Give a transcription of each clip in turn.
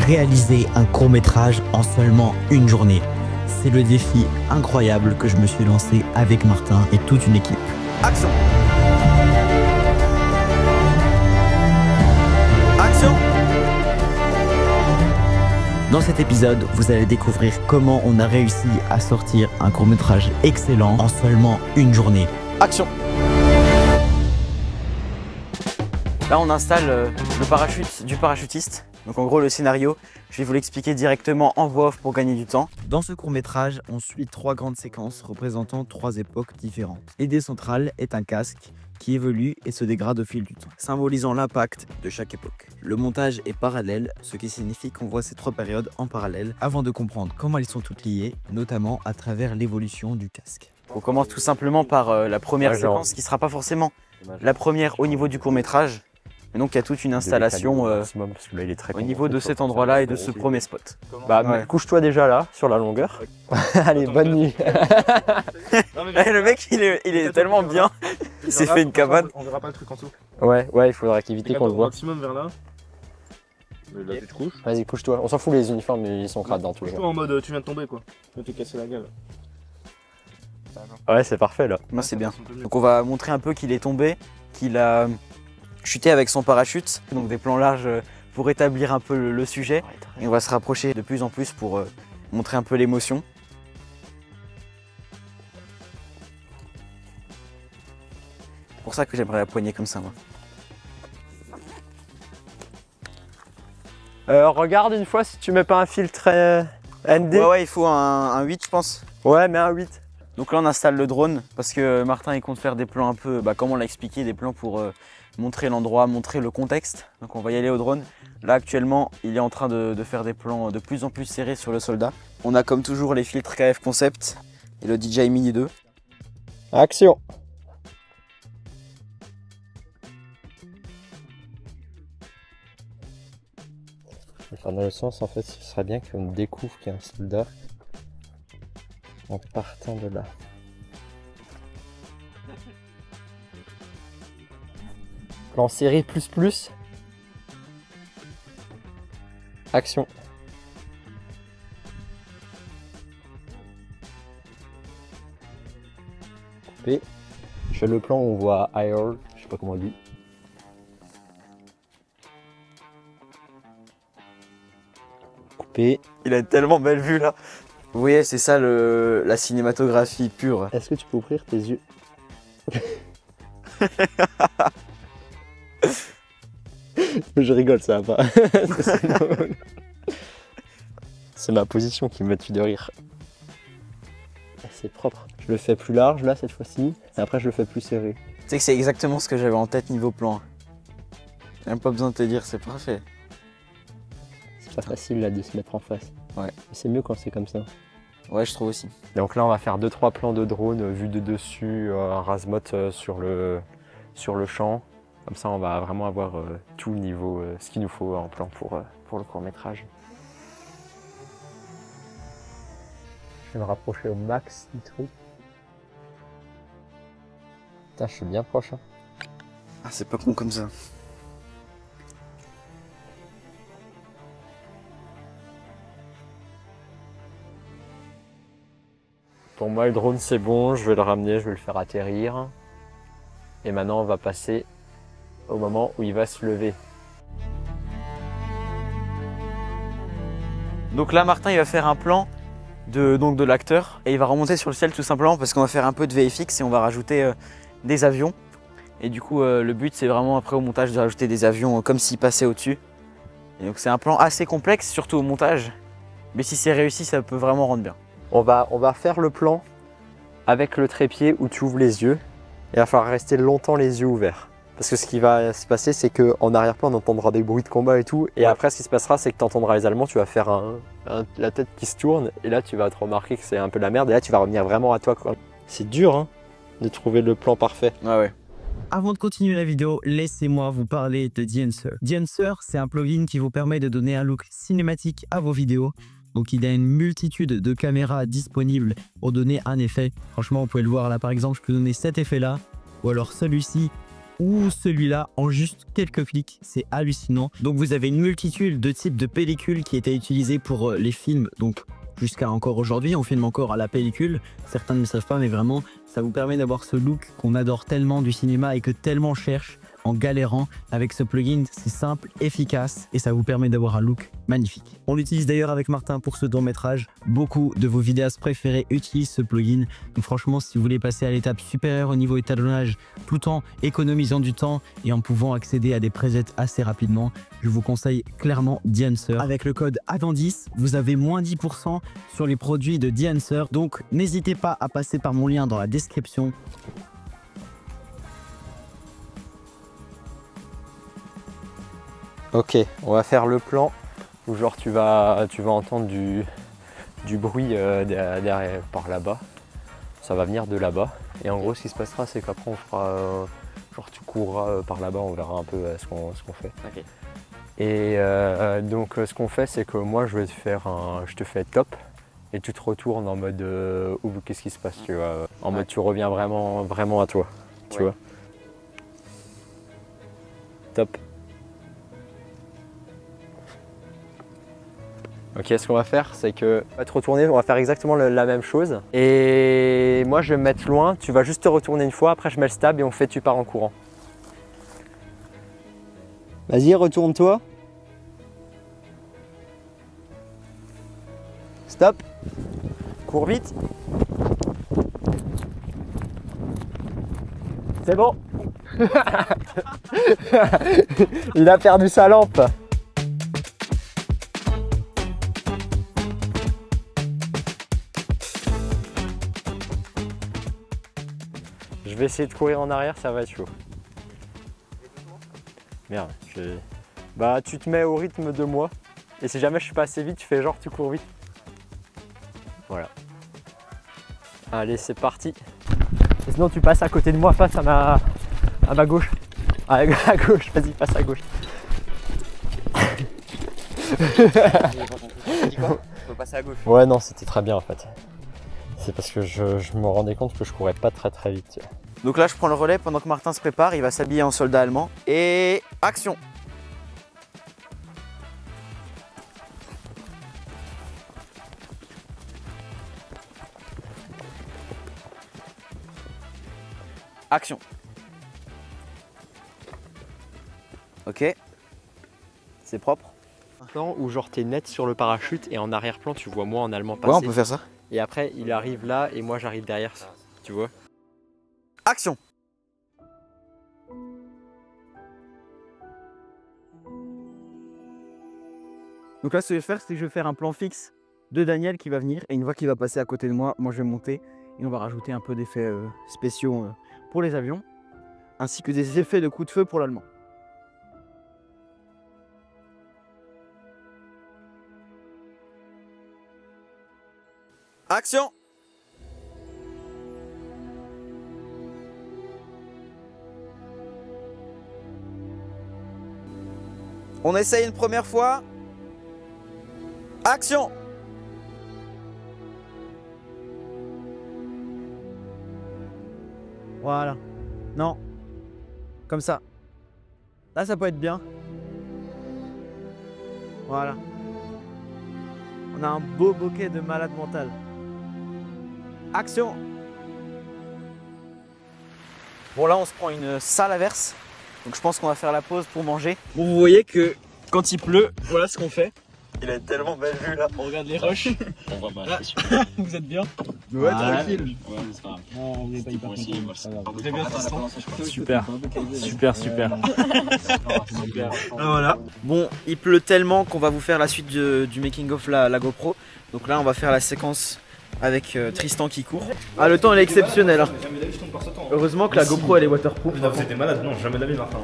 réaliser un court-métrage en seulement une journée. C'est le défi incroyable que je me suis lancé avec Martin et toute une équipe. Action! Action! Dans cet épisode, vous allez découvrir comment on a réussi à sortir un court-métrage excellent en seulement une journée. Action! Là, on installe le parachute du parachutiste. Donc en gros, le scénario, je vais vous l'expliquer directement en voix off pour gagner du temps. Dans ce court-métrage, on suit 3 grandes séquences représentant 3 époques différentes. L'idée centrale est un casque qui évolue et se dégrade au fil du temps, symbolisant l'impact de chaque époque. Le montage est parallèle, ce qui signifie qu'on voit ces 3 périodes en parallèle avant de comprendre comment elles sont toutes liées, notamment à travers l'évolution du casque. On commence tout simplement par la première séquence qui ne sera pas forcément la première au niveau du court-métrage. Et donc il y a toute une installation au niveau de cet endroit-là et de ce premier spot. Bah couche-toi déjà là, sur la longueur. Allez, bonne nuit. Le mec il est tellement bien, il s'est fait une cabane. On verra pas le truc en dessous. Ouais, il faudra qu'éviter qu'on le voit. Maximum vers là. Là tu te couches. Vas-y, couche-toi. On s'en fout, les uniformes, ils sont crades dans tous les cas. Couche-toi en mode tu viens de tomber quoi. Tu vas te casser la gueule. Ouais, c'est parfait là. Moi c'est bien. Donc on va montrer un peu qu'il est tombé, qu'il a chuté avec son parachute. Donc des plans larges pour établir un peu le sujet. Et on va se rapprocher de plus en plus pour montrer un peu l'émotion. C'est pour ça que j'aimerais la poignée comme ça moi. Regarde une fois si tu mets pas un filtre ND. Ouais, il faut un 8 je pense. Ouais, mais un 8. Donc là on installe le drone parce que Martin il compte faire des plans un peu, comme on l'a expliqué, des plans pour montrer l'endroit, montrer le contexte. Donc on va y aller au drone. Là actuellement il est en train de faire des plans de plus en plus serrés sur le soldat. On a comme toujours les filtres KF Concept et le DJI Mini 2. Action. Enfin, dans le sens en fait ce serait bien qu'on découvre qu'il y a un soldat en partant de là. Plan serré plus. Action. Coupé. Je fais le plan où on voit IR, je sais pas comment on dit. Coupé. Il a une tellement belle vue là. Vous voyez, c'est ça la cinématographie pure. Est-ce que tu peux ouvrir tes yeux? Je rigole, ça va pas. C'est ma position qui me tue de rire. C'est propre. Je le fais plus large là cette fois-ci, et après je le fais plus serré. Tu sais que c'est exactement ce que j'avais en tête niveau plan. J'ai même pas besoin de te dire, c'est parfait. C'est pas facile là de se mettre en face. Ouais. C'est mieux quand c'est comme ça. Ouais, je trouve aussi. Donc là on va faire 2-3 plans de drone vus de dessus, un rasemote sur le champ. Comme ça on va vraiment avoir tout le niveau, ce qu'il nous faut en plan pour le court-métrage. Je vais me rapprocher au max du truc. Putain, je suis bien proche. Hein. Ah, c'est pas con comme ça. Pour moi, le drone c'est bon, je vais le ramener, je vais le faire atterrir. Et maintenant, on va passer au moment où il va se lever. Donc là, Martin, il va faire un plan de l'acteur et il va remonter sur le ciel tout simplement parce qu'on va faire un peu de VFX et on va rajouter des avions. Et du coup, le but, c'est vraiment après au montage de rajouter des avions comme s'ils passaient au-dessus. Et donc c'est un plan assez complexe, surtout au montage. Mais si c'est réussi, ça peut vraiment rendre bien. On va faire le plan avec le trépied où tu ouvres les yeux. Et il va falloir rester longtemps les yeux ouverts. Parce que ce qui va se passer, c'est qu'en arrière-plan, on entendra des bruits de combat et tout. Et après, ce qui se passera, c'est que tu entendras les Allemands, tu vas faire la tête qui se tourne. Et là, tu vas te remarquer que c'est un peu la merde. Et là, tu vas revenir vraiment à toi. C'est dur hein, de trouver le plan parfait. Ouais. Avant de continuer la vidéo, laissez-moi vous parler de The Answer. The Answer, c'est un plugin qui vous permet de donner un look cinématique à vos vidéos. Donc il y a une multitude de caméras disponibles pour donner un effet. Franchement, vous pouvez le voir là par exemple, je peux donner cet effet là, ou alors celui-ci, ou celui-là en juste quelques clics. C'est hallucinant. Donc vous avez une multitude de types de pellicules qui étaient utilisées pour les films. Donc jusqu'à encore aujourd'hui, on filme encore à la pellicule. Certains ne le savent pas, mais vraiment, ça vous permet d'avoir ce look qu'on adore tellement du cinéma et que tellement on cherche en galérant. Avec ce plugin, c'est simple, efficace et ça vous permet d'avoir un look magnifique. On l'utilise d'ailleurs avec Martin pour ce long-métrage. Beaucoup de vos vidéastes préférés utilisent ce plugin. Donc franchement, si vous voulez passer à l'étape supérieure au niveau étalonnage tout en économisant du temps et en pouvant accéder à des presets assez rapidement, je vous conseille clairement The Answer. Avec le code ADAN10, vous avez moins 10% sur les produits de The Answer. Donc n'hésitez pas à passer par mon lien dans la description. Ok, on va faire le plan où genre tu vas entendre du bruit derrière, par là-bas. Ça va venir de là-bas. Et en gros, ce qui se passera, c'est qu'après on fera, genre tu courras par là-bas, on verra un peu ce qu'on fait. Ok. Et donc ce qu'on fait, c'est que moi je te fais top et tu te retournes en mode qu'est-ce qui se passe, tu vois, en mode tu reviens vraiment à toi, tu vois. Top. Ok, ce qu'on va faire, c'est que on va te retourner, on va faire exactement la même chose. Et moi, je vais me mettre loin, tu vas juste te retourner une fois, après je mets le stab et on fait tu pars en courant. Vas-y, retourne-toi. Stop. Cours vite. C'est bon. Il a perdu sa lampe. Je vais essayer de courir en arrière, ça va être chaud. Merde, bah tu te mets au rythme de moi. Et si jamais je suis pas assez vite, tu fais genre tu cours vite. Voilà. Allez, c'est parti. Et sinon tu passes à côté de moi, face à ma gauche. À gauche, vas-y, passe à gauche. Tu dis quoi? On peut passer à gauche. Ouais, non, c'était très bien en fait. C'est parce que je me rendais compte que je courais pas très vite. Tu vois. Donc là, je prends le relais pendant que Martin se prépare. Il va s'habiller en soldat allemand. Et action! Action! Ok. C'est propre. Un plan où genre t'es net sur le parachute et en arrière-plan tu vois moi en allemand passer. Ouais, on peut faire ça. Et après il arrive là et moi j'arrive derrière, tu vois. Action! Donc là, ce que je vais faire, c'est que je vais faire un plan fixe de Daniel qui va venir. Et une fois qu'il va passer à côté de moi, moi je vais monter. Et on va rajouter un peu d'effets spéciaux pour les avions. Ainsi que des effets de coup de feu pour l'allemand. Action! On essaye une première fois. Action! Voilà. Non. Comme ça. Là, ça peut être bien. Voilà. On a un beau bokeh de malade mental. Action! Bon, là, on se prend une sale averse. Donc, je pense qu'on va faire la pause pour manger. Bon, vous voyez que quand il pleut, voilà ce qu'on fait. Il a tellement belle vue là. On regarde les roches. On voit mal. Vous êtes bien? Ouais, tranquille. Ouais, mais c'est pas grave. Non, vous n'êtes pas hyper Moi aussi, moi, c'est pas Très bien, Tristan. Super. Super, super. Super. Voilà. Bon, il pleut tellement qu'on va vous faire la suite du making of la GoPro. Donc là, on va faire la séquence avec Tristan qui court. Ah, le temps il est exceptionnel. Hein. Heureusement que la GoPro elle est waterproof. Non, c'était malade, non, jamais de la vie, Martin.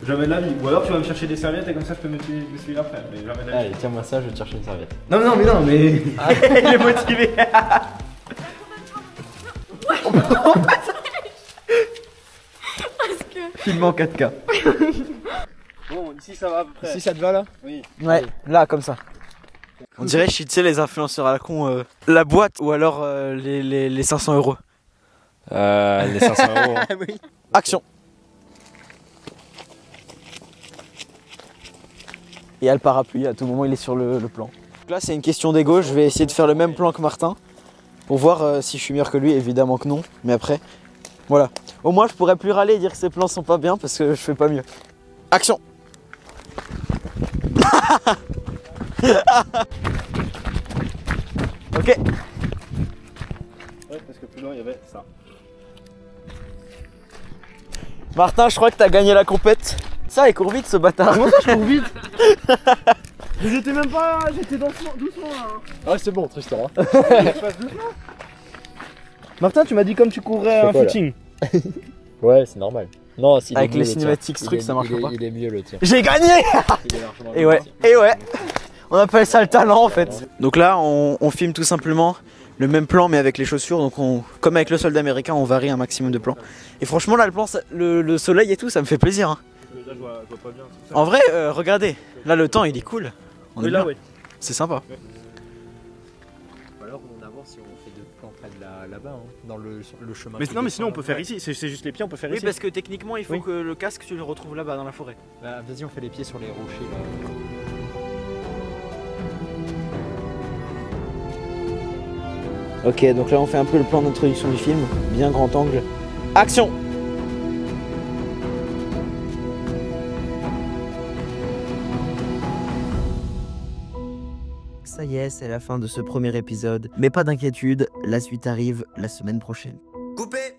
Jamais de la vie. Ou alors tu vas me chercher des serviettes et comme ça je peux m'essuyer après. Mais jamais de la vie. Allez, tiens-moi ça, je vais te chercher une serviette. Non, mais. Il est motivé. Film en 4K. Bon, ici ça va à peu près. Si ça te va là? Oui. Ouais, là comme ça. On dirait, tu sais, les influenceurs à la con, la boîte ou alors les 500 euros. Les 500 euros. Action. il y a le parapluie, à tout moment il est sur le plan. Donc là c'est une question d'ego, je vais essayer de faire le même plan que Martin pour voir si je suis meilleur que lui, évidemment que non, mais après, voilà. Au moins je pourrais plus râler et dire que ces plans sont pas bien parce que je fais pas mieux. Action. Ok. Ouais, parce que plus loin il y avait ça. Martin, je crois que t'as gagné la compète. Ça, il court vite ce bâtard. Comment ça je cours vite? Mais j'étais même pas. J'étais doucement là. Ah, c'est bon, Tristan. Martin, tu m'as dit comme tu courrais un footing. Ouais, c'est normal. Non, si, Avec les cinématiques trucs, ça marche pas. Il est mieux le tien. J'ai gagné. Et ouais, on appelle ça le talent en fait. Donc là, on filme tout simplement le même plan mais avec les chaussures. Donc comme avec le soldat américain, on varie un maximum de plans. Et franchement là, le plan, le soleil et tout, ça me fait plaisir. Hein. Là, je vois pas bien. En vrai, regardez, là le temps il est cool. On est là, bien. ouais. C'est sympa. Alors on avance si on fait deux plans près de là-bas, hein, dans le chemin. Mais non, mais sinon on peut faire ici. C'est juste les pieds, on peut faire Oui, ici. parce que techniquement, il faut Oui. que le casque tu le retrouves là-bas dans la forêt. Bah, vas-y, on fait les pieds sur les rochers là. Ok, donc là on fait un peu le plan d'introduction du film, bien grand angle. Action! Ça y est, c'est la fin de ce premier épisode. Mais pas d'inquiétude, la suite arrive la semaine prochaine. Coupé!